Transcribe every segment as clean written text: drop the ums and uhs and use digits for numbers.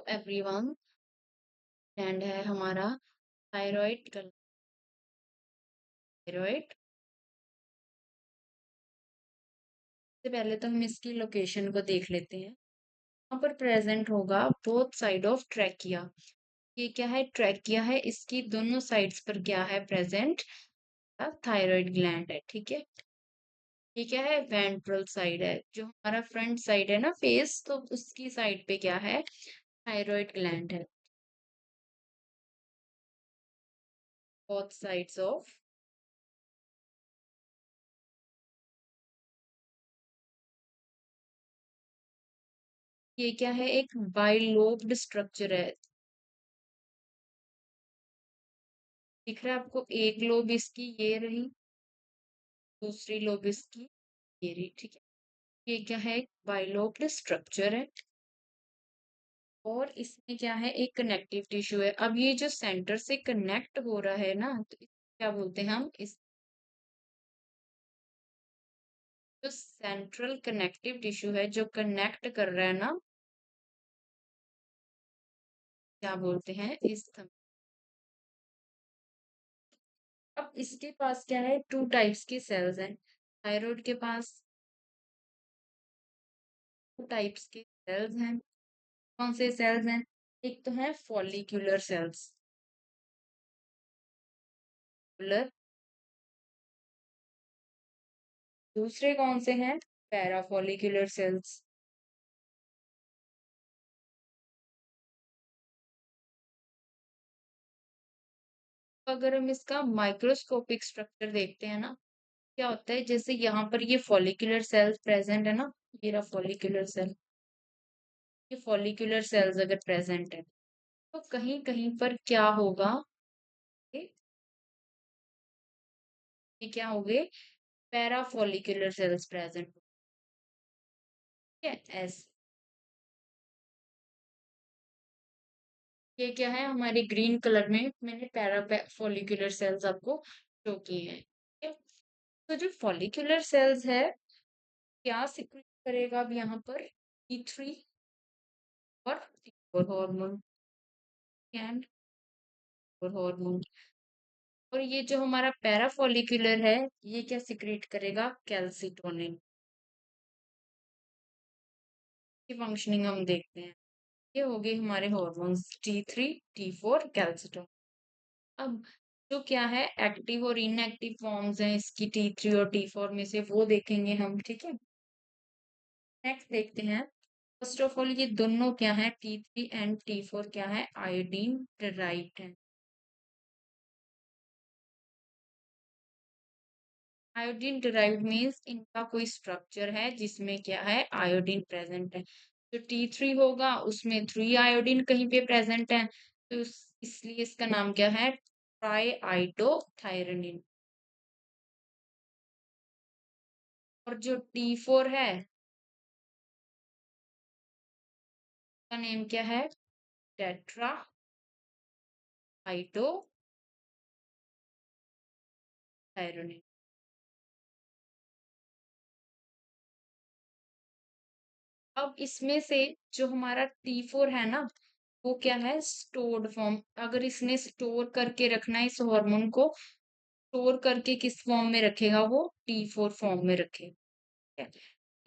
Everyone. Gland है हमारा thyroid thyroid. सबसे पहले तो हम इसकी लोकेशन को देख लेते हैं। यहाँ पर प्रेजेंट होगा बोथ साइड ऑफ ट्रैकिया। ये क्या है? ट्रैकिया है, इसकी दोनों साइड्स पर क्या है प्रेजेंट? थायराइड ग्लैंड है। ठीक है, ये क्या है? वेंट्रल साइड है, जो हमारा फ्रंट साइड है ना फेस, तो उसकी साइड पे क्या है? थायराइड ग्लैंड है। बोथ साइड्स ऑफ ये क्या है? एक बाइलोब्ड स्ट्रक्चर है। दिख रहा है आपको? एक लोब इसकी ये रही, दूसरी लोब इसकी ये रही। ठीक है, ये क्या है? बाइलोब्ड स्ट्रक्चर है और इसमें क्या है? एक कनेक्टिव टिश्यू है। अब ये जो सेंटर से कनेक्ट हो रहा है ना, तो क्या बोलते हैं हम? इस जो सेंट्रल कनेक्टिव टिश्यू है जो कनेक्ट कर रहा है ना, क्या बोलते हैं? इस अब इसके पास क्या है? टू टाइप्स के सेल्स हैं। थायराइड के पास टू टाइप्स के सेल्स हैं। कौन से सेल्स हैं? एक तो है फॉलिक्यूलर सेल्स, दूसरे कौन से हैं? पैराफॉलिक्यूलर सेल्स। अगर हम इसका माइक्रोस्कोपिक स्ट्रक्चर देखते हैं ना, क्या होता है? जैसे यहाँ पर ये फॉलिक्यूलर सेल्स प्रेजेंट है ना, ये रहा फॉलिक्यूलर सेल। ये फॉलिक्यूलर सेल्स अगर प्रेजेंट है तो कहीं कहीं पर क्या होगा? ये ये क्या हो गए? पैराफॉलिक्यूलर सेल्स प्रेजेंट। ठीक है, ऐसे ये क्या है? हमारे ग्रीन कलर में मैंने पैराफॉलिक्यूलर सेल्स आपको शो किए हैं। ठीक है? तो जो फॉलिक्यूलर सेल्स है, क्या सिक्रेट करेगा अब यहाँ पर? E3 और हार्मोन एंड और हार्मोन। और ये जो हमारा पैराफॉलिक्यूलर है, ये क्या सिक्रेट करेगा? कैल्सिटोनिन की फंक्शनिंग हम देखते हैं। ये हो गए हमारे हार्मोन्स T3 T4 कैल्सिटोनिन। अब जो क्या है एक्टिव और इनएक्टिव फॉर्म्स हैं इसकी T3 और T4 में से, वो देखेंगे हम। ठीक है, नेक्स्ट देखते हैं। फर्स्ट ऑफ ऑल ये दोनों क्या है? T3 एंड T4 क्या है? आयोडीन डिराइव्ड है। आयोडीन डिराइव्ड मीन्स इनका कोई स्ट्रक्चर है जिसमें क्या है? आयोडीन प्रेजेंट है। जो T3 होगा उसमें 3 आयोडीन कहीं पे प्रेजेंट है, तो इसलिए इसका नाम क्या है? ट्राई आइटोथायरोनिन। और जो T4 है, का नेम क्या है? टेट्रा आइटोथायरोनिन। अब इसमें से जो हमारा T4 है ना, वो क्या है? Stored form. अगर इसने स्टोर करके रखना है इस हार्मोन को, स्टोर करके किस फॉर्म में रखेगा? वो T4 फॉर्म में रखेगा।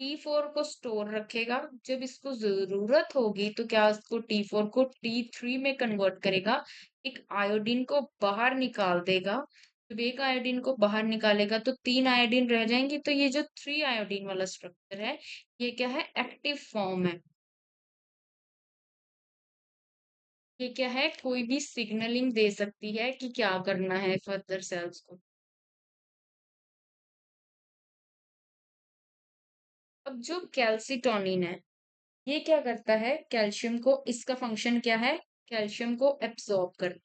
T4 को स्टोर रखेगा, जब इसको जरूरत होगी तो क्या इसको T4 को T3 में कन्वर्ट करेगा, एक आयोडीन को बाहर निकाल देगा। जब एक आयोडीन को बाहर निकालेगा तो 3 आयोडीन रह जाएंगी, तो ये जो 3 आयोडीन वाला स्ट्रक्चर है, ये क्या है? एक्टिव फॉर्म है। ये क्या है? कोई भी सिग्नलिंग दे सकती है कि क्या करना है फर्दर सेल्स को। अब जो कैल्सिटोनिन है, ये क्या करता है? कैल्शियम को, इसका फंक्शन क्या है? कैल्शियम को एब्सॉर्ब कर।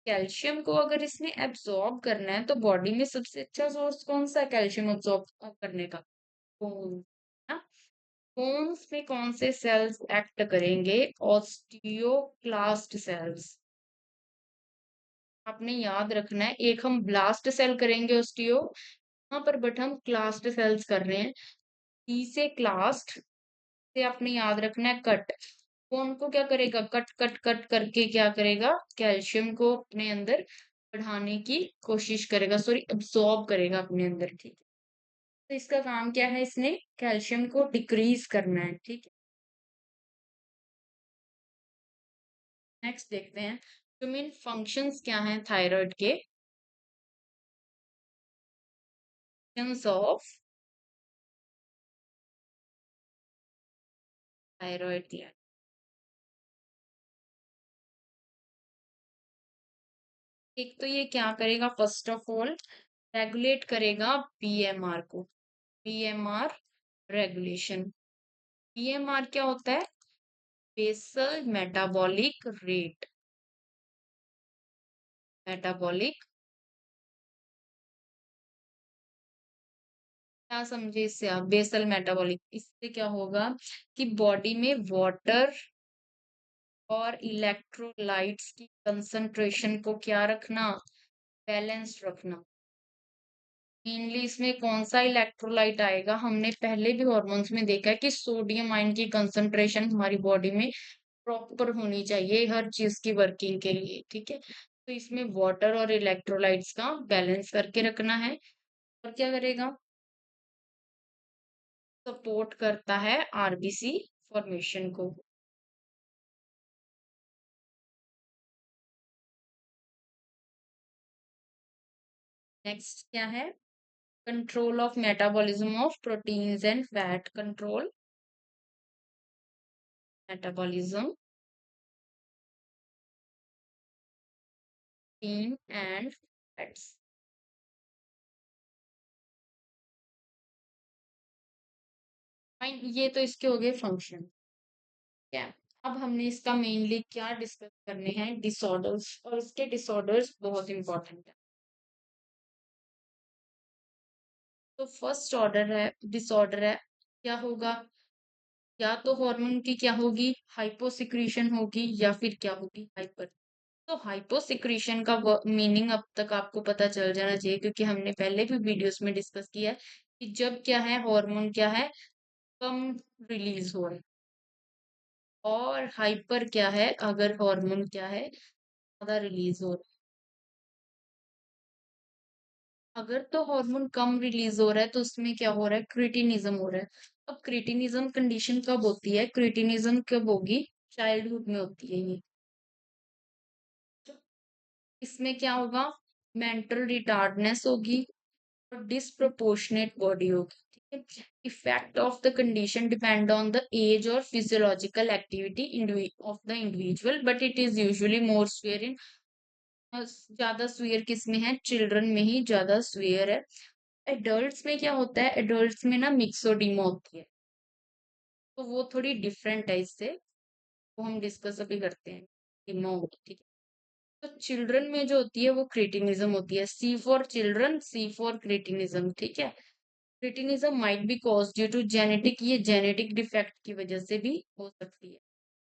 कैल्शियम को अगर इसने एब्सॉर्ब करना है तो बॉडी में सबसे अच्छा सोर्स कौन सा है कैल्शियम एब्सॉर्ब करने का? बोन। ना, बोन्स में कौन से सेल्स एक्ट करेंगे? Osteoclast cells. आपने याद रखना है, एक हम ब्लास्ट सेल करेंगे ऑस्टियो, यहाँ पर बट हम क्लास्ट सेल्स कर रहे हैं। टी से क्लास्ट से आपने याद रखना है कट। वो उनको क्या करेगा, कट कट कट करके क्या करेगा, कैल्शियम को अपने अंदर बढ़ाने की कोशिश करेगा, सॉरी अब्सॉर्ब करेगा अपने अंदर, ठीक है। तो इसका काम क्या है, इसने कैल्शियम को डिक्रीज करना है, ठीक है। नेक्स्ट देखते हैं तो मेन फंक्शंस क्या हैं थायराइड के। Functions of thyroid gland. एक तो ये क्या करेगा, फर्स्ट ऑफ ऑल रेगुलेट करेगा पीएमआर को, पीएमआर रेगुलेशन। पीएमआर क्या होता है, बेसल मेटाबॉलिक रेट, मेटाबॉलिक, क्या समझे इससे आप, बेसल मेटाबॉलिक, इससे क्या होगा कि बॉडी में वाटर और इलेक्ट्रोलाइट्स की कंसंट्रेशन को क्या रखना, बैलेंस रखना। मेनली इसमें कौन सा इलेक्ट्रोलाइट आएगा, हमने पहले भी हॉर्मोन्स में देखा है कि सोडियम आयन की कंसंट्रेशन हमारी बॉडी में प्रॉपर होनी चाहिए हर चीज की वर्किंग के लिए, ठीक है। तो इसमें वाटर और इलेक्ट्रोलाइट्स का बैलेंस करके रखना है। और क्या करेगा, सपोर्ट करता है आरबीसी फॉर्मेशन को। नेक्स्ट क्या है, control of metabolism of proteins and fat, control metabolism protein and fats. Fine, ये तो इसके हो गए फंक्शन, क्या। अब हमने इसका मेनली क्या डिस्कस करने हैं, डिसऑर्डर्स, और इसके डिसऑर्डर्स बहुत इंपॉर्टेंट है। तो फर्स्ट ऑर्डर है, डिसऑर्डर है, क्या होगा, या तो हार्मोन की क्या होगी, हाइपोसिक्रीशन होगी, या फिर क्या होगी, हाइपर। तो हाइपोसिक्रीशन का मीनिंग अब तक आपको पता चल जाना चाहिए, क्योंकि हमने पहले भी वीडियोस में डिस्कस किया है कि जब क्या है, हार्मोन क्या है, कम रिलीज हो रहा है, और हाइपर क्या है, अगर हार्मोन क्या है, ज्यादा रिलीज हो रहा है। अगर तो हार्मोन कम रिलीज हो रहा है तो उसमें क्या हो रहा है, क्रिटिनिज्म हो रहा है। अब क्रिटिनिज्म कंडीशन कब होती है, क्रिटिनिज्म कब होगी, चाइल्डहुड में होती है ये। इसमें क्या होगा, मेंटल रिटार्डनेस होगी और डिस्प्रोपोर्शनेट बॉडी होगी, ठीक है। Effect of the condition depend on the age और physiological activity of the individual, but it is usually more severe in, ज्यादा स्वेयर किस में है, चिल्ड्रन में ही ज्यादा स्वेयर है। एडल्ट्स में क्या होता है, एडल्ट्स में ना मिक्सोडीमा होती है, तो वो थोड़ी डिफरेंट है इससे, वो हम डिस्कस अभी करते हैं, डीमा होगी, ठीक है। तो चिल्ड्रन में जो होती है वो क्रिटिनिज्म होती है, C for children, C for cretinism, ठीक है। Cretinism might be cause due to genetic, ये जेनेटिक डिफेक्ट की वजह से भी हो सकती है,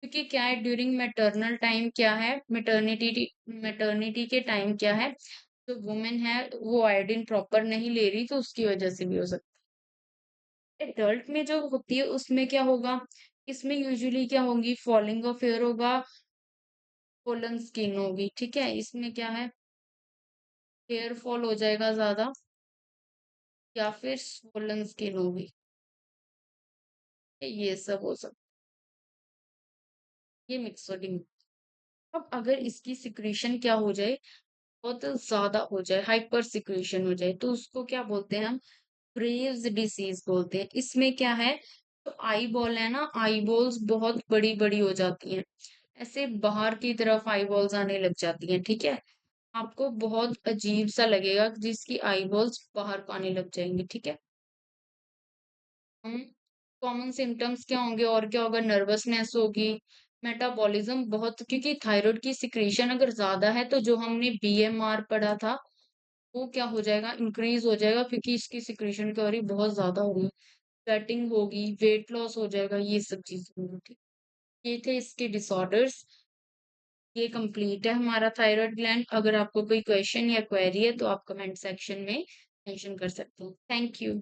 क्योंकि क्या है, ड्यूरिंग मैटरनल टाइम क्या है, मेटर्निटी, मेटर्निटी के टाइम क्या है, जो वुमेन है वो आयोडीन प्रॉपर नहीं ले रही, तो उसकी वजह से भी हो सकती है। एडल्ट में जो होती है उसमें क्या होगा, इसमें यूजुअली क्या होगी, फॉलिंग ऑफ हेयर होगा, कोलन स्किन होगी, ठीक है। इसमें क्या है, हेयर फॉल हो जाएगा ज्यादा, या फिर स्वोलन स्किन होगी, ये सब हो सकता है, ये मिक्सोडिंग। अब अगर इसकी सिक्रीशन क्या हो जाए, बहुत ज्यादा हो जाए, हाइपर सिक्रीशन हो जाए, तो उसको क्या बोलते हैं हम, ग्रेव्स डिसीज बोलते हैं। इसमें क्या है, तो आई बॉल है ना, आई बॉल्स बहुत बड़ी बड़ी हो जाती हैं, ऐसे बाहर की तरफ आई बॉल्स आने लग जाती हैं, ठीक है। आपको बहुत अजीब सा लगेगा जिसकी आई बॉल्स बाहर को आने लग जाएंगी, ठीक है। कॉमन सिम्टम्स क्या होंगे, और क्या होगा, नर्वसनेस होगी, मेटाबॉलिज्म बहुत, क्योंकि थायराइड की सिक्रीशन अगर ज्यादा है तो जो हमने बीएमआर पढ़ा था वो क्या हो जाएगा, इंक्रीज हो जाएगा, क्योंकि इसकी सिक्रीशन की और बहुत ज्यादा होगी, स्वेटिंग होगी, वेट लॉस हो जाएगा, ये सब चीजें होंगी, ठीक। ये थे इसके डिसऑर्डर्स। ये कंप्लीट है हमारा थायराइड ग्लैंड। अगर आपको कोई क्वेश्चन या क्वेरी है तो आप कमेंट सेक्शन में मेंशन कर सकते हैं। Thank you.